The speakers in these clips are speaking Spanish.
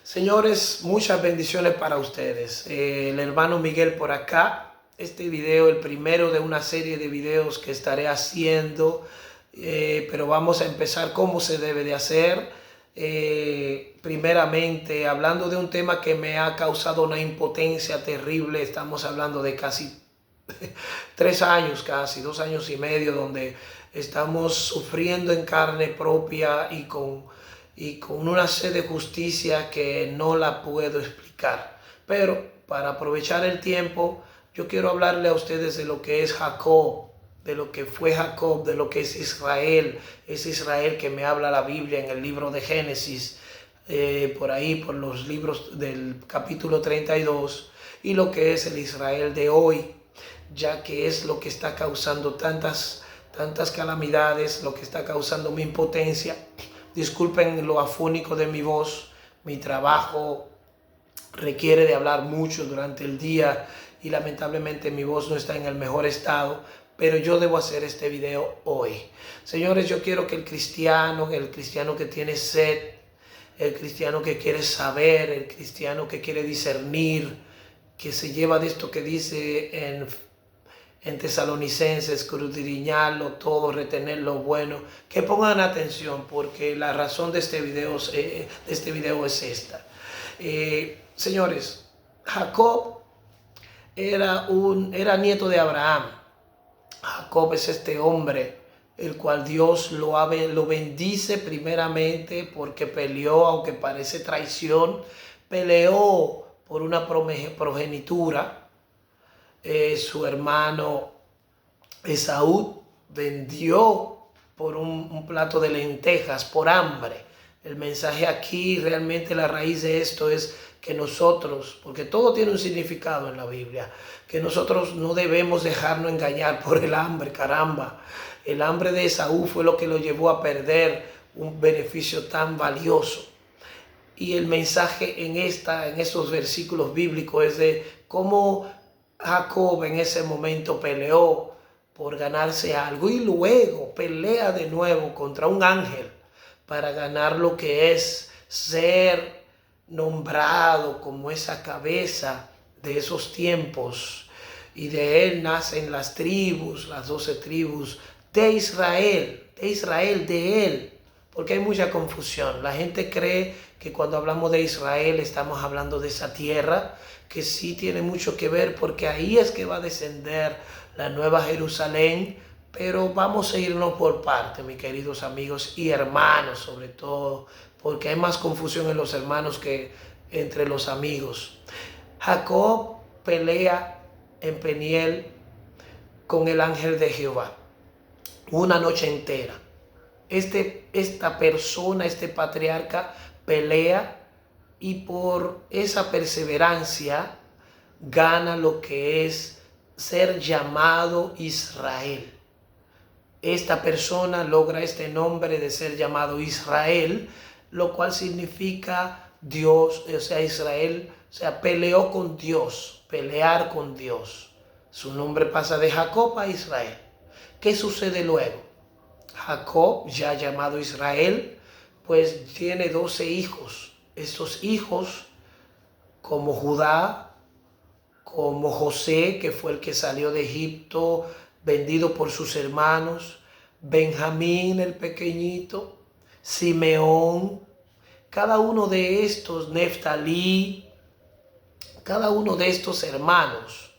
Señores, muchas bendiciones para ustedes. El hermano Miguel por acá. Este video, el primero de una serie de videos que estaré haciendo, pero vamos a empezar como se debe de hacer. Primeramente, hablando de un tema que me ha causado una impotencia terrible. Estamos hablando de casi 3 años, casi 2 años y medio, donde estamos sufriendo en carne propia y con una sed de justicia que no la puedo explicar. Pero para aprovechar el tiempo, yo quiero hablarle a ustedes de lo que es Jacob, de lo que fue Jacob, de lo que es Israel. Es Israel que me habla la Biblia en el libro de Génesis, por ahí, por los libros del capítulo 32, y lo que es el Israel de hoy, ya que es lo que está causando tantas calamidades, lo que está causando mi impotencia. Disculpen lo afónico de mi voz, mi trabajo requiere de hablar mucho durante el día y lamentablemente mi voz no está en el mejor estado, pero yo debo hacer este video hoy. Señores, yo quiero que el cristiano que tiene sed, el cristiano que quiere saber, el cristiano que quiere discernir, que se lleva de esto que dice en Tesalonicenses, escudriñarlo todo, retener lo bueno, que pongan atención, porque la razón de este video es esta. Señores, Jacob era nieto de Abraham. Jacob es este hombre el cual Dios lo bendice primeramente porque peleó, aunque parece traición, peleó por una progenitura. Su hermano Esaú vendió por un plato de lentejas, por hambre. El mensaje aquí, realmente la raíz de esto es que nosotros, porque todo tiene un significado en la Biblia, que nosotros no debemos dejarnos engañar por el hambre, caramba. El hambre de Esaú fue lo que lo llevó a perder un beneficio tan valioso. Y el mensaje en estos versículos bíblicos es de cómo Jacob en ese momento peleó por ganarse algo y luego pelea de nuevo contra un ángel para ganar lo que es ser nombrado como esa cabeza de esos tiempos. Y de él nacen las tribus, las 12 tribus de Israel, de él. Porque hay mucha confusión. La gente cree que cuando hablamos de Israel estamos hablando de esa tierra, que sí tiene mucho que ver, porque ahí es que va a descender la nueva Jerusalén. Pero vamos a irnos por parte, mis queridos amigos y hermanos, sobre todo, porque hay más confusión en los hermanos que entre los amigos. Jacob pelea en Peniel con el ángel de Jehová una noche entera. Esta persona, este patriarca, pelea y por esa perseverancia gana lo que es ser llamado Israel. Esta persona logra este nombre de ser llamado Israel, lo cual significa Dios, o sea, Israel, o sea, peleó con Dios, pelear con Dios. Su nombre pasa de Jacob a Israel. ¿Qué sucede luego? Jacob, ya llamado Israel, pues tiene 12 hijos. Estos hijos, como Judá, como José, que fue el que salió de Egipto, vendido por sus hermanos, Benjamín el pequeñito, Simeón, cada uno de estos, Neftalí, cada uno de estos hermanos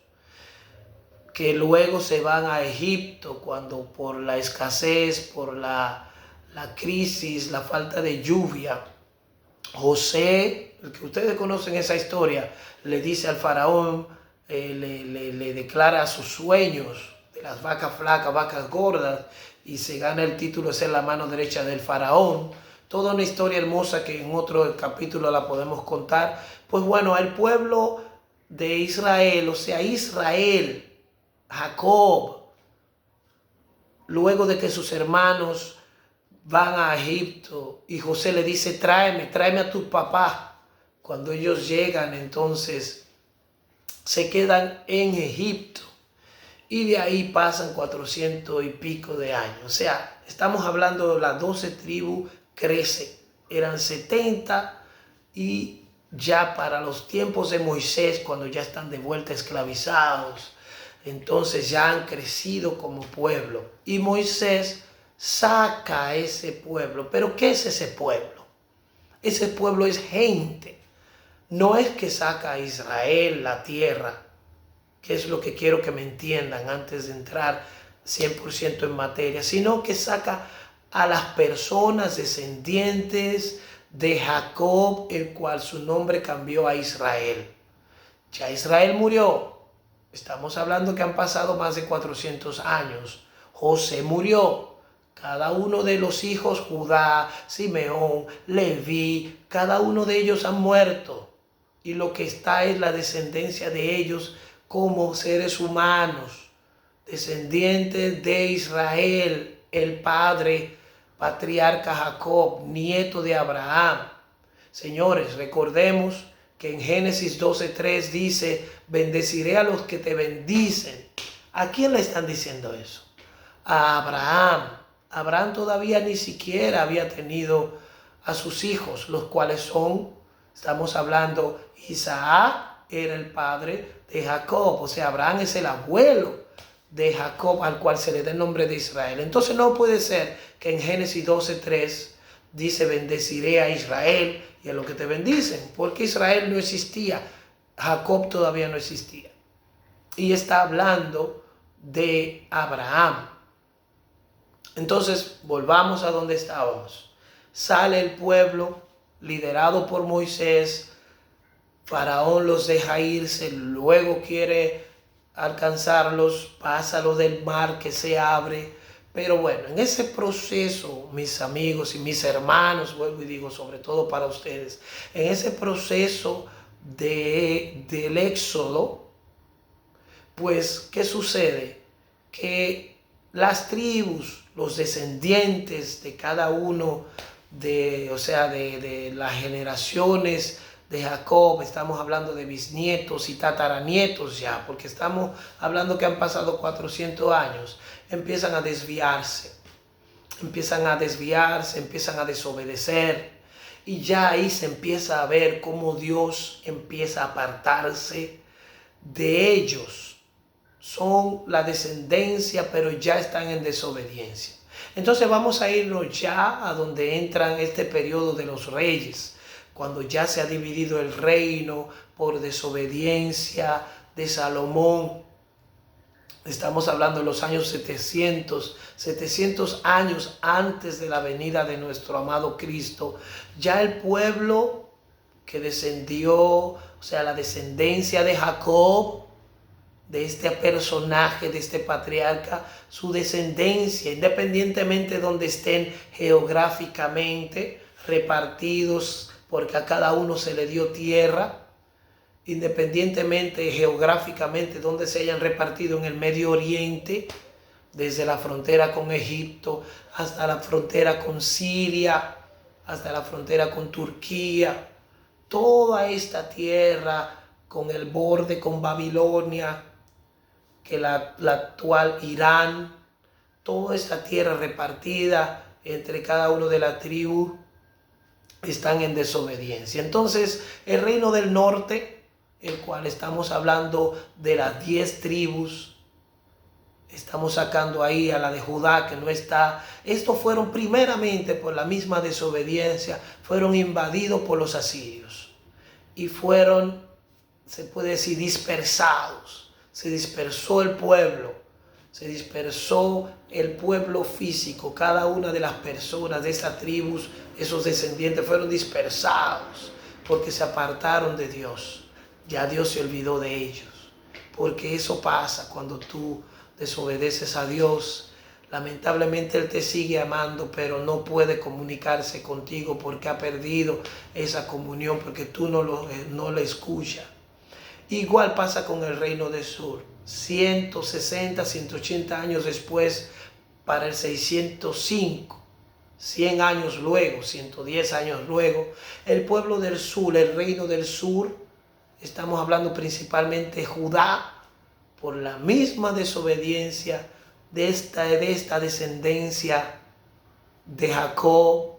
que luego se van a Egipto cuando por la escasez, por la crisis, la falta de lluvia, José, el que ustedes conocen esa historia, le dice al faraón, le declara sus sueños de las vacas flacas, vacas gordas, y se gana el título de ser la mano derecha del faraón. Toda una historia hermosa que en otro capítulo la podemos contar. Pues bueno, el pueblo de Israel, o sea, Israel, Jacob, luego de que sus hermanos van a Egipto y José le dice, tráeme a tu papá. Cuando ellos llegan, entonces se quedan en Egipto y de ahí pasan 400 y pico de años. O sea, estamos hablando de las 12 tribus crecen, eran 70 y ya para los tiempos de Moisés, cuando ya están de vuelta esclavizados, entonces ya han crecido como pueblo. Y Moisés saca a ese pueblo. ¿Pero qué es ese pueblo? Ese pueblo es gente. No es que saca a Israel, la tierra, que es lo que quiero que me entiendan antes de entrar 100% en materia, sino que saca a las personas descendientes de Jacob, el cual su nombre cambió a Israel. Ya Israel murió. Estamos hablando que han pasado más de 400 años. José murió. Cada uno de los hijos, Judá, Simeón, Leví, cada uno de ellos han muerto. Y lo que está es la descendencia de ellos como seres humanos, descendientes de Israel, el padre patriarca Jacob, nieto de Abraham. Señores, recordemos que en Génesis 12:3 dice, bendeciré a los que te bendicen. ¿A quién le están diciendo eso? A Abraham. Abraham todavía ni siquiera había tenido a sus hijos, los cuales son, estamos hablando, Isaac era el padre de Jacob, o sea, Abraham es el abuelo de Jacob, al cual se le da el nombre de Israel. Entonces no puede ser que en Génesis 12:3 dice, bendeciré a Israel y a los que te bendicen, porque Israel no existía, Jacob todavía no existía. Y está hablando de Abraham. Entonces, volvamos a donde estábamos. Sale el pueblo, liderado por Moisés. Faraón los deja irse, luego quiere alcanzarlos, pasa lo del mar que se abre. Pero bueno, en ese proceso, mis amigos y mis hermanos, vuelvo y digo, sobre todo para ustedes, en ese proceso del éxodo, pues, ¿qué sucede? Que las tribus, los descendientes de cada uno de las generaciones de Jacob, estamos hablando de bisnietos y tataranietos ya, porque estamos hablando que han pasado 400 años, empiezan a desviarse, empiezan a desobedecer, y ya ahí se empieza a ver cómo Dios empieza a apartarse de ellos. Son la descendencia, pero ya están en desobediencia. Entonces vamos a irnos ya a donde entran este periodo de los reyes, cuando ya se ha dividido el reino por desobediencia de Salomón. Estamos hablando de los años 700 años antes de la venida de nuestro amado Cristo. Ya el pueblo que descendió, o sea, la descendencia de Jacob, de este personaje, de este patriarca, su descendencia, independientemente de donde estén geográficamente repartidos, porque a cada uno se le dio tierra, independientemente geográficamente donde se hayan repartido en el Medio Oriente, desde la frontera con Egipto hasta la frontera con Siria, hasta la frontera con Turquía, toda esta tierra con el borde con Babilonia, que la actual Irán, toda esta tierra repartida entre cada uno de las tribus, están en desobediencia. Entonces el reino del norte, el cual estamos hablando de las 10 tribus, estamos sacando ahí a la de Judá que no está. Estos fueron primeramente por la misma desobediencia, fueron invadidos por los asirios y fueron, se puede decir, dispersados. Se dispersó el pueblo, se dispersó el pueblo físico. Cada una de las personas de esas tribus, esos descendientes, fueron dispersados porque se apartaron de Dios. Ya Dios se olvidó de ellos, porque eso pasa cuando tú desobedeces a Dios. Lamentablemente Él te sigue amando, pero no puede comunicarse contigo porque ha perdido esa comunión, porque tú no le escuchas. Igual pasa con el reino del sur. 160, 180 años después, para el 605, 100 años luego, 110 años luego, el pueblo del sur, el reino del sur, estamos hablando principalmente de Judá, por la misma desobediencia de esta descendencia de Jacob,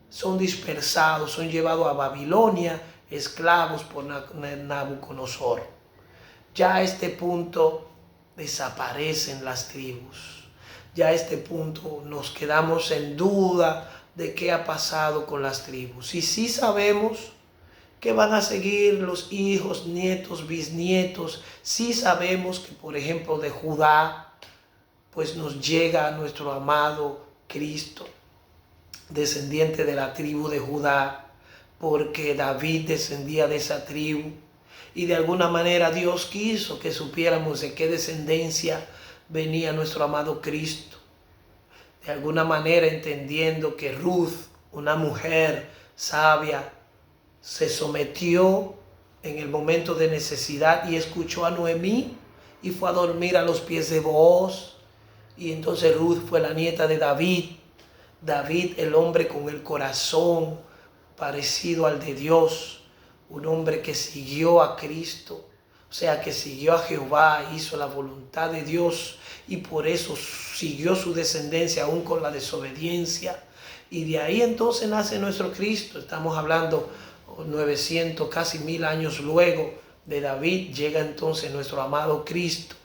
son dispersados, son llevados a Babilonia, esclavos por Nabucodonosor. Ya a este punto desaparecen las tribus. Ya a este punto nos quedamos en duda de qué ha pasado con las tribus. Y sí sabemos que van a seguir los hijos, nietos, bisnietos. Sí sabemos que, por ejemplo, de Judá, pues nos llega nuestro amado Cristo, descendiente de la tribu de Judá, porque David descendía de esa tribu. Y de alguna manera Dios quiso que supiéramos de qué descendencia venía nuestro amado Cristo. De alguna manera entendiendo que Ruth, una mujer sabia, se sometió en el momento de necesidad y escuchó a Noemí y fue a dormir a los pies de Booz. Y entonces Ruth fue la nieta de David. David, el hombre con el corazón parecido al de Dios, un hombre que siguió a Cristo, o sea, que siguió a Jehová, hizo la voluntad de Dios y por eso siguió su descendencia aún con la desobediencia. Y de ahí entonces nace nuestro Cristo. Estamos hablando 900, casi 1000 años luego de David, llega entonces nuestro amado Cristo.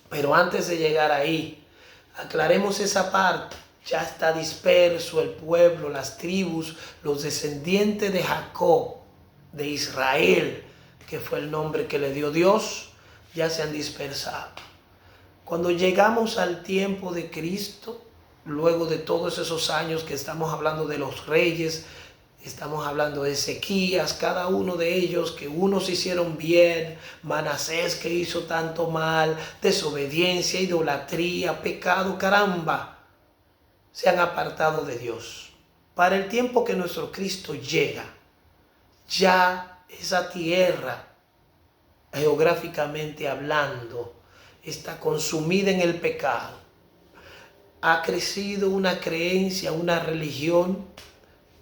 Pero antes de llegar ahí, aclaremos esa parte. Ya está disperso el pueblo, las tribus, los descendientes de Jacob, de Israel, que fue el nombre que le dio Dios, ya se han dispersado. Cuando llegamos al tiempo de Cristo, luego de todos esos años que estamos hablando de los reyes, estamos hablando de Ezequías, cada uno de ellos, que unos hicieron bien, Manasés que hizo tanto mal, desobediencia, idolatría, pecado, caramba, se han apartado de Dios. Para el tiempo que nuestro Cristo llega, ya esa tierra, geográficamente hablando, está consumida en el pecado. Ha crecido una creencia, una religión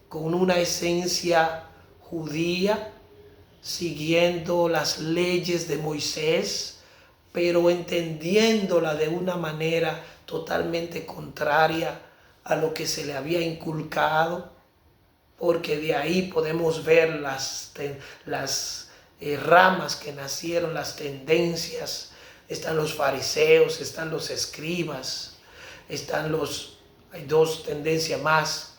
con una esencia judía, siguiendo las leyes de Moisés, pero entendiéndola de una manera totalmente contraria a lo que se le había inculcado, porque de ahí podemos ver las ramas que nacieron, las tendencias. Están los fariseos, están los escribas, hay dos tendencias más,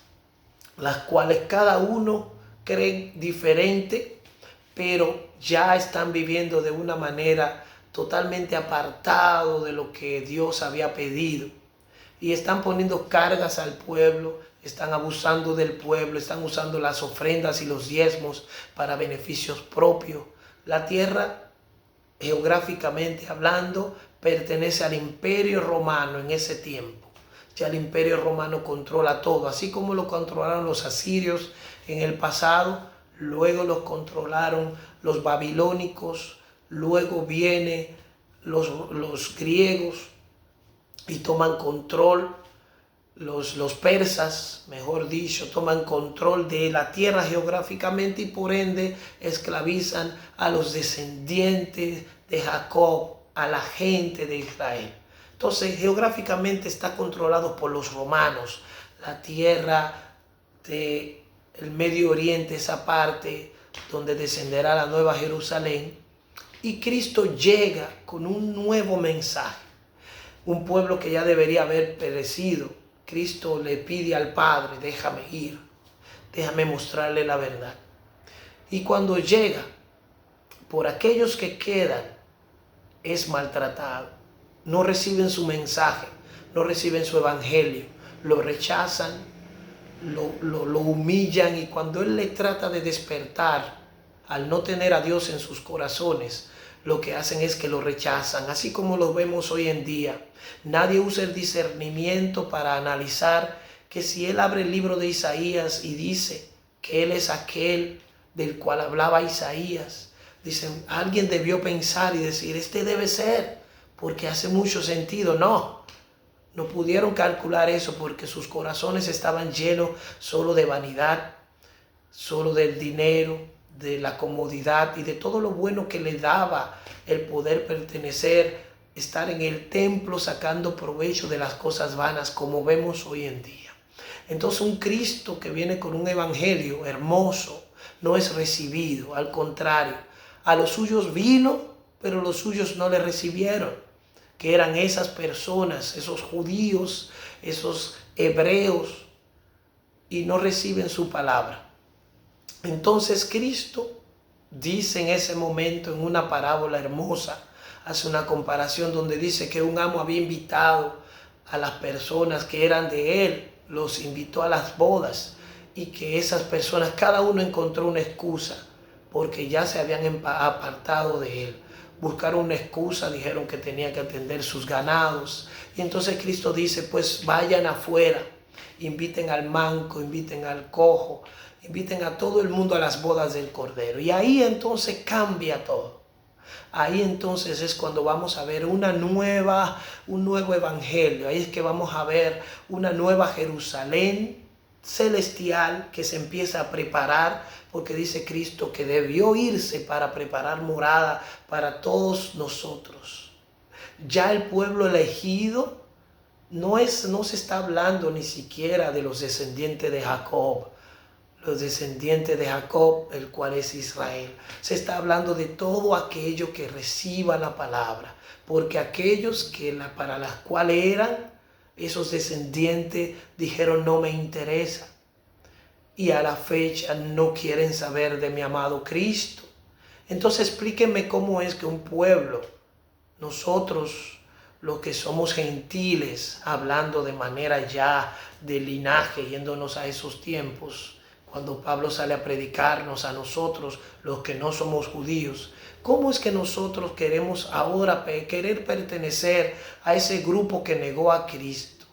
las cuales cada uno cree diferente, pero ya están viviendo de una manera totalmente apartado de lo que Dios había pedido. Y están poniendo cargas al pueblo, están abusando del pueblo, están usando las ofrendas y los diezmos para beneficios propios. La tierra, geográficamente hablando, pertenece al Imperio Romano en ese tiempo. Ya el Imperio Romano controla todo, así como lo controlaron los asirios en el pasado, luego los controlaron los babilónicos, luego vienen los griegos y toman control, los persas, mejor dicho, toman control de la tierra geográficamente y por ende esclavizan a los descendientes de Jacob, a la gente de Israel. Entonces, geográficamente está controlado por los romanos. La tierra del Medio Oriente, esa parte donde descenderá la Nueva Jerusalén. Y Cristo llega con un nuevo mensaje. Un pueblo que ya debería haber perecido. Cristo le pide al Padre, déjame ir, déjame mostrarle la verdad. Y cuando llega, por aquellos que quedan, es maltratado. No reciben su mensaje, no reciben su evangelio, lo rechazan, lo humillan, y cuando Él le trata de despertar, al no tener a Dios en sus corazones, lo que hacen es que lo rechazan, así como lo vemos hoy en día. Nadie usa el discernimiento para analizar que si él abre el libro de Isaías y dice que Él es aquel del cual hablaba Isaías, dicen, alguien debió pensar y decir, este debe ser, porque hace mucho sentido. No pudieron calcular eso porque sus corazones estaban llenos solo de vanidad, solo del dinero, de la comodidad y de todo lo bueno que le daba el poder pertenecer, estar en el templo sacando provecho de las cosas vanas, como vemos hoy en día. Entonces un Cristo que viene con un evangelio hermoso, no es recibido. Al contrario, a los suyos vino, pero los suyos no le recibieron, que eran esas personas, esos judíos, esos hebreos, y no reciben su palabra. Entonces Cristo dice en ese momento, en una parábola hermosa, hace una comparación donde dice que un amo había invitado a las personas que eran de él, los invitó a las bodas, y que esas personas, cada uno encontró una excusa, porque ya se habían apartado de él. Buscaron una excusa, dijeron que tenía que atender sus ganados. Y entonces Cristo dice, pues vayan afuera, inviten al manco, inviten al cojo, inviten a todo el mundo a las bodas del Cordero. Y ahí entonces cambia todo. Ahí entonces es cuando vamos a ver un nuevo evangelio. Ahí es que vamos a ver una nueva Jerusalén celestial que se empieza a preparar, porque dice Cristo que debió irse para preparar morada para todos nosotros. Ya el pueblo elegido no se está hablando ni siquiera de los descendientes de Jacob, el cual es Israel. Se está hablando de todo aquello que reciba la palabra, porque aquellos para las cuales eran esos descendientes dijeron no me interesa, y a la fecha no quieren saber de mi amado Cristo. Entonces explíquenme cómo es que un pueblo, nosotros los que somos gentiles, hablando de manera ya de linaje, yéndonos a esos tiempos, cuando Pablo sale a predicarnos a nosotros, los que no somos judíos, ¿cómo es que nosotros queremos ahora querer pertenecer a ese grupo que negó a Cristo?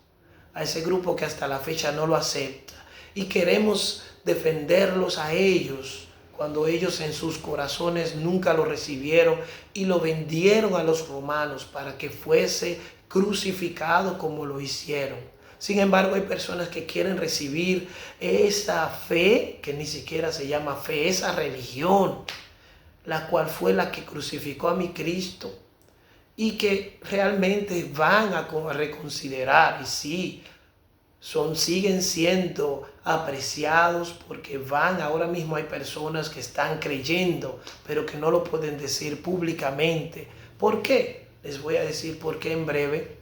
A ese grupo que hasta la fecha no lo acepta. Y queremos defenderlos a ellos, cuando ellos en sus corazones nunca lo recibieron y lo vendieron a los romanos para que fuese crucificado como lo hicieron. Sin embargo, hay personas que quieren recibir esa fe, que ni siquiera se llama fe, esa religión, la cual fue la que crucificó a mi Cristo, y que realmente van a reconsiderar, y sí, siguen siendo apreciados, porque ahora mismo hay personas que están creyendo, pero que no lo pueden decir públicamente. ¿Por qué? Les voy a decir por qué en breve.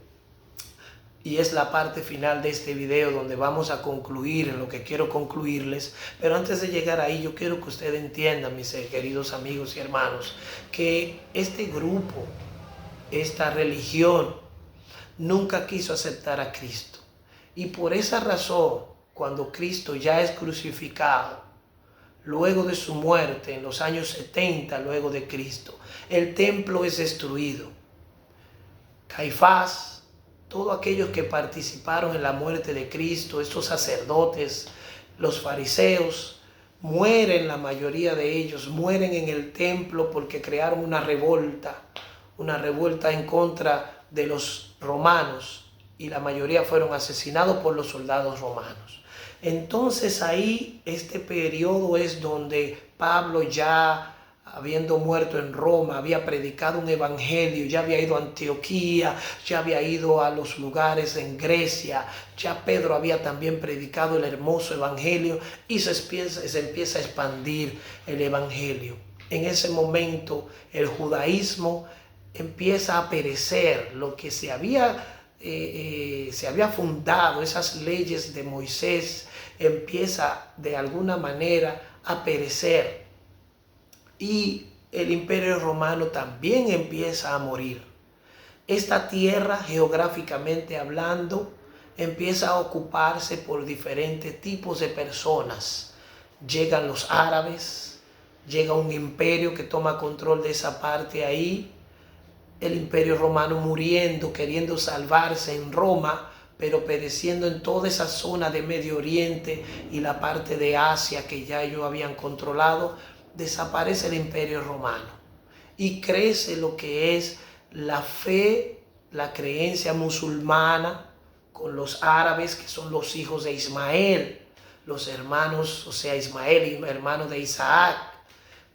Y es la parte final de este video donde vamos a concluir en lo que quiero concluirles. Pero antes de llegar ahí, yo quiero que ustedes entiendan, mis queridos amigos y hermanos, que este grupo, esta religión, nunca quiso aceptar a Cristo. Y por esa razón, cuando Cristo ya es crucificado, luego de su muerte, en los años 70 luego de Cristo, el templo es destruido. Caifás, todos aquellos que participaron en la muerte de Cristo, estos sacerdotes, los fariseos, mueren, la mayoría de ellos mueren en el templo porque crearon una revolta en contra de los romanos, y la mayoría fueron asesinados por los soldados romanos. Entonces ahí este periodo es donde Pablo, ya habiendo muerto en Roma, había predicado un evangelio, ya había ido a Antioquía, ya había ido a los lugares en Grecia, ya Pedro había también predicado el hermoso evangelio, y se empieza a expandir el evangelio. En ese momento el judaísmo empieza a perecer, lo que se había fundado, esas leyes de Moisés, empieza de alguna manera a perecer. Y el imperio romano también empieza a morir. Esta tierra, geográficamente hablando, empieza a ocuparse por diferentes tipos de personas. Llegan los árabes, llega un imperio que toma control de esa parte ahí. El imperio romano muriendo, queriendo salvarse en Roma, pero pereciendo en toda esa zona de Medio Oriente y la parte de Asia que ya ellos habían controlado. Desaparece el imperio romano y crece lo que es la fe, la creencia musulmana, con los árabes, que son los hijos de Ismael, los hermanos, o sea, Ismael, hermano de Isaac.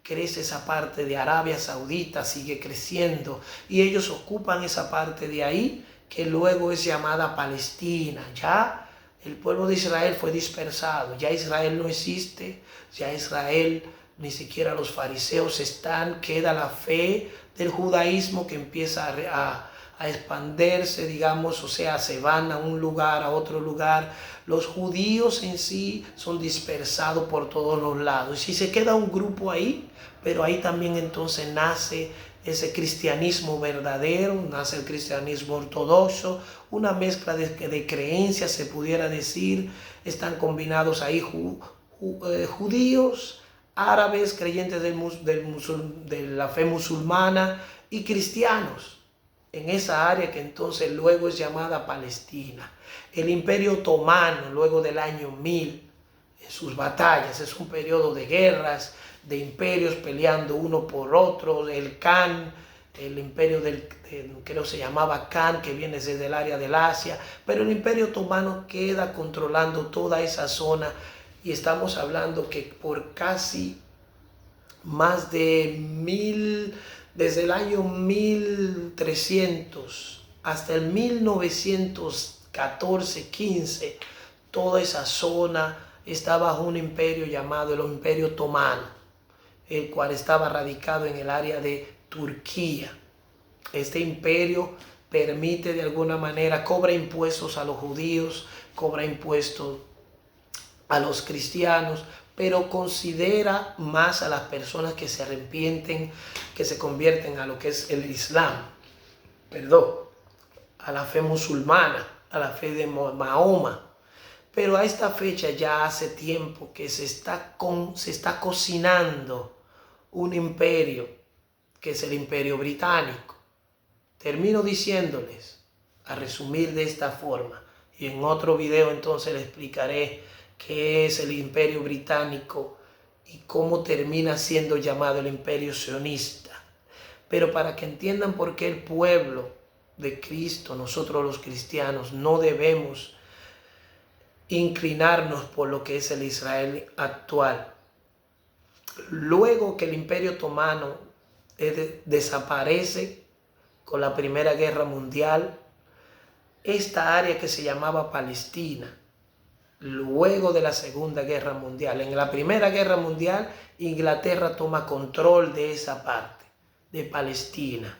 Crece esa parte de Arabia Saudita, sigue creciendo, y ellos ocupan esa parte de ahí, que luego es llamada Palestina. Ya el pueblo de Israel fue dispersado, ya Israel no existe, ya Israel ni siquiera los fariseos están, queda la fe del judaísmo que empieza a expandirse, digamos, o sea, se van a un lugar, a otro lugar. Los judíos en sí son dispersados por todos los lados. Y si se queda un grupo ahí, pero ahí también entonces nace ese cristianismo verdadero, nace el cristianismo ortodoxo, una mezcla de creencias, se pudiera decir. Están combinados ahí judíos, árabes, creyentes de la fe musulmana y cristianos en esa área que entonces luego es llamada Palestina. El Imperio Otomano, luego del año 1000, en sus batallas, es un periodo de guerras, de imperios peleando uno por otro. El Khan, el imperio creo se llamaba Khan, que viene desde el área del Asia, pero el Imperio Otomano queda controlando toda esa zona, y estamos hablando que por casi más de 1000, desde el año 1300 hasta el 1914-15, toda esa zona está bajo un imperio llamado el Imperio Otomano, el cual estaba radicado en el área de Turquía. Este imperio permite de alguna manera, cobra impuestos a los judíos, cobra impuestos a los cristianos, pero considera más a las personas que se arrepienten, que se convierten a lo que es el Islam, a la fe musulmana, a la fe de Mahoma. Pero a esta fecha ya hace tiempo que se está cocinando un imperio, que es el Imperio Británico. Termino diciéndoles, a resumir de esta forma, y en otro video entonces les explicaré qué es el Imperio Británico y cómo termina siendo llamado el Imperio Sionista. Pero para que entiendan por qué el pueblo de Cristo, nosotros los cristianos, no debemos inclinarnos por lo que es el Israel actual. Luego que el Imperio Otomano desaparece con la Primera Guerra Mundial, esta área que se llamaba Palestina, luego de la Segunda Guerra Mundial, en la Primera Guerra Mundial, Inglaterra toma control de esa parte, de Palestina,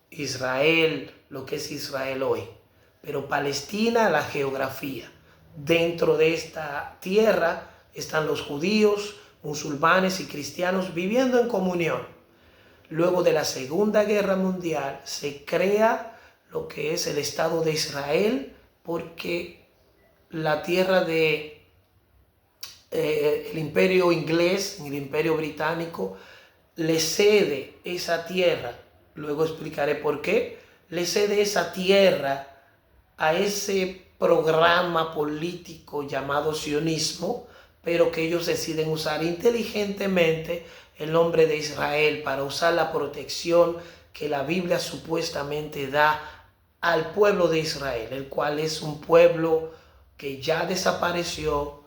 Israel, lo que es Israel hoy, pero Palestina, la geografía. Dentro de esta tierra están los judíos, musulmanes y cristianos viviendo en comunión. Luego de la Segunda Guerra Mundial se crea lo que es el Estado de Israel, porque la tierra el imperio inglés, el imperio británico, le cede esa tierra, luego explicaré por qué, le cede esa tierra a ese programa político llamado sionismo, pero que ellos deciden usar inteligentemente el nombre de Israel para usar la protección que la Biblia supuestamente da al pueblo de Israel, el cual es un pueblo que ya desapareció,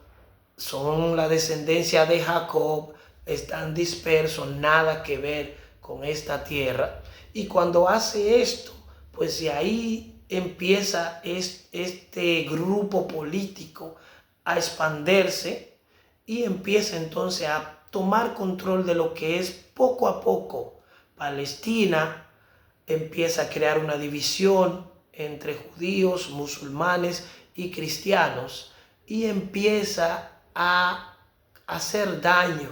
son la descendencia de Jacob, están dispersos, nada que ver con esta tierra. Y cuando hace esto, pues de ahí empieza este grupo político a expandirse y empieza entonces a tomar control de lo que es poco a poco Palestina. Empieza a crear una división entre judíos, musulmanes y cristianos, y empieza a hacer daño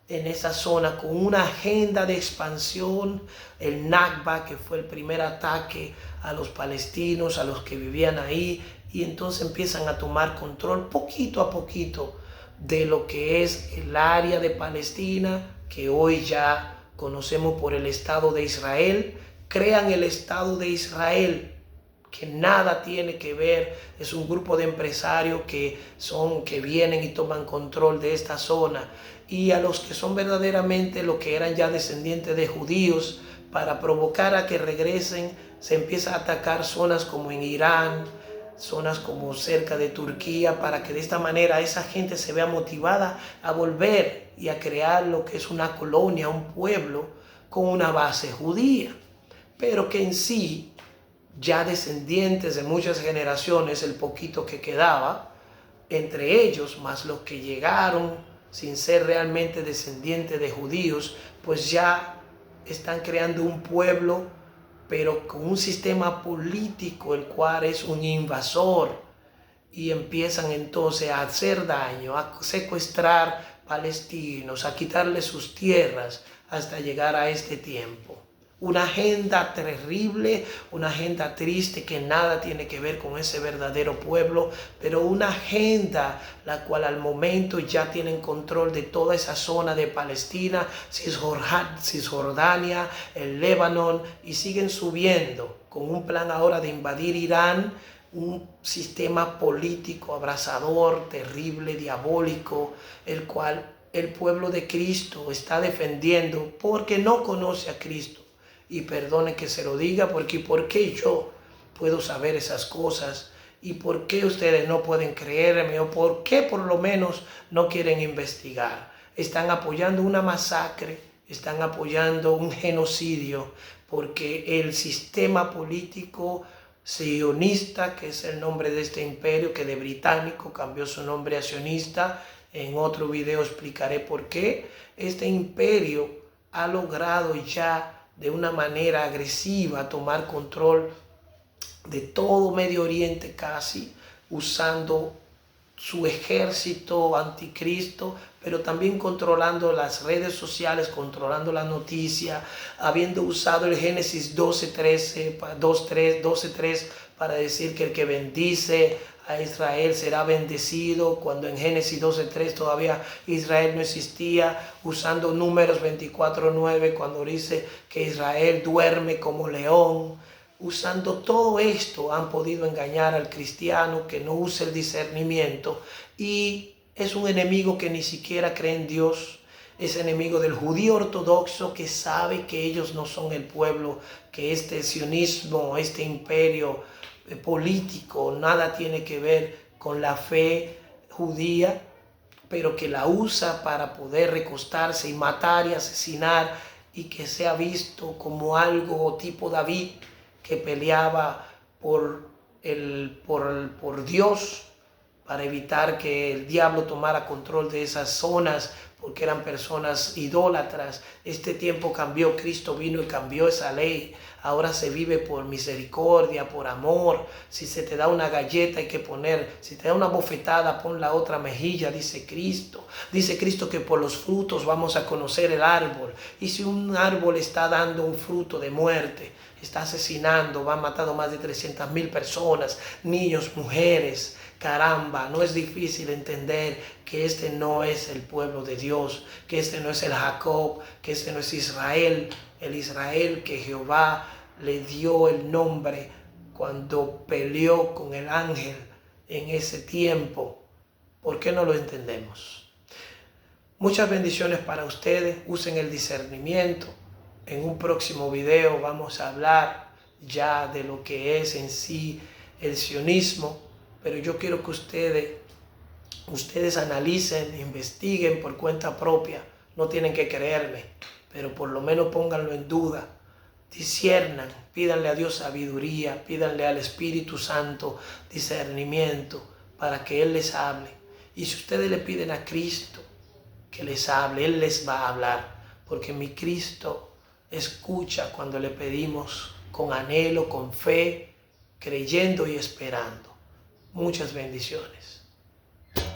en esa zona con una agenda de expansión, el Nakba, que fue el primer ataque a los palestinos, a los que vivían ahí, y entonces empiezan a tomar control poquito a poquito de lo que es el área de Palestina, que hoy ya conocemos por el Estado de Israel. Crean el Estado de Israel, que nada tiene que ver, es un grupo de empresarios que vienen y toman control de esta zona, y a los que son verdaderamente los que eran ya descendientes de judíos, para provocar a que regresen, se empieza a atacar zonas como en Irán, zonas como cerca de Turquía, para que de esta manera esa gente se vea motivada a volver y a crear lo que es una colonia, un pueblo con una base judía, pero que en sí, ya descendientes de muchas generaciones, el poquito que quedaba, entre ellos más los que llegaron sin ser realmente descendientes de judíos, pues ya están creando un pueblo, pero con un sistema político, el cual es un invasor, y empiezan entonces a hacer daño, a secuestrar palestinos, a quitarles sus tierras hasta llegar a este tiempo. Una agenda terrible, una agenda triste que nada tiene que ver con ese verdadero pueblo, pero una agenda la cual al momento ya tienen control de toda esa zona de Palestina, Cisjordania, el Líbano, y siguen subiendo con un plan ahora de invadir Irán, un sistema político abrasador, terrible, diabólico, el cual el pueblo de Cristo está defendiendo porque no conoce a Cristo. Y perdone que se lo diga, porque ¿por qué yo puedo saber esas cosas? ¿Y por qué ustedes no pueden creerme? ¿O por qué por lo menos no quieren investigar? Están apoyando una masacre, están apoyando un genocidio, porque el sistema político sionista, que es el nombre de este imperio, que de británico cambió su nombre a sionista. En otro video explicaré por qué este imperio ha logrado ya de una manera agresiva tomar control de todo Medio Oriente casi, usando su ejército anticristo, pero también controlando las redes sociales, controlando la noticia, habiendo usado el Génesis 12:3 para decir que el que bendice a Israel será bendecido, cuando en Génesis 12:3 todavía Israel no existía, usando Números 24:9 cuando dice que Israel duerme como león. Usando todo esto han podido engañar al cristiano que no usa el discernimiento, y es un enemigo que ni siquiera cree en Dios. Es enemigo del judío ortodoxo, que sabe que ellos no son el pueblo, que este sionismo, este imperio político nada tiene que ver con la fe judía, pero que la usa para poder recostarse y matar y asesinar, y que sea visto como algo tipo David, que peleaba por Dios, para evitar que el diablo tomara control de esas zonas, porque eran personas idólatras. Este tiempo cambió, Cristo vino y cambió esa ley. Ahora se vive por misericordia, por amor. Si se te da una galleta hay que poner, si te da una bofetada, pon la otra mejilla, dice Cristo. Dice Cristo que por los frutos vamos a conocer el árbol. Y si un árbol está dando un fruto de muerte, está asesinando, va matando más de 300,000 personas, niños, mujeres. Caramba, no es difícil entender que este no es el pueblo de Dios, que este no es el Jacob, que este no es Israel, el Israel que Jehová le dio el nombre cuando peleó con el ángel en ese tiempo. ¿Por qué no lo entendemos? Muchas bendiciones para ustedes, usen el discernimiento. En un próximo video vamos a hablar ya de lo que es en sí el sionismo, pero yo quiero que ustedes analicen, investiguen por cuenta propia. No tienen que creerme, pero por lo menos pónganlo en duda, disciernan, pídanle a Dios sabiduría, pídanle al Espíritu Santo discernimiento para que Él les hable. Y si ustedes le piden a Cristo que les hable, Él les va a hablar, porque mi Cristo escucha cuando le pedimos con anhelo, con fe, creyendo y esperando. Muchas bendiciones.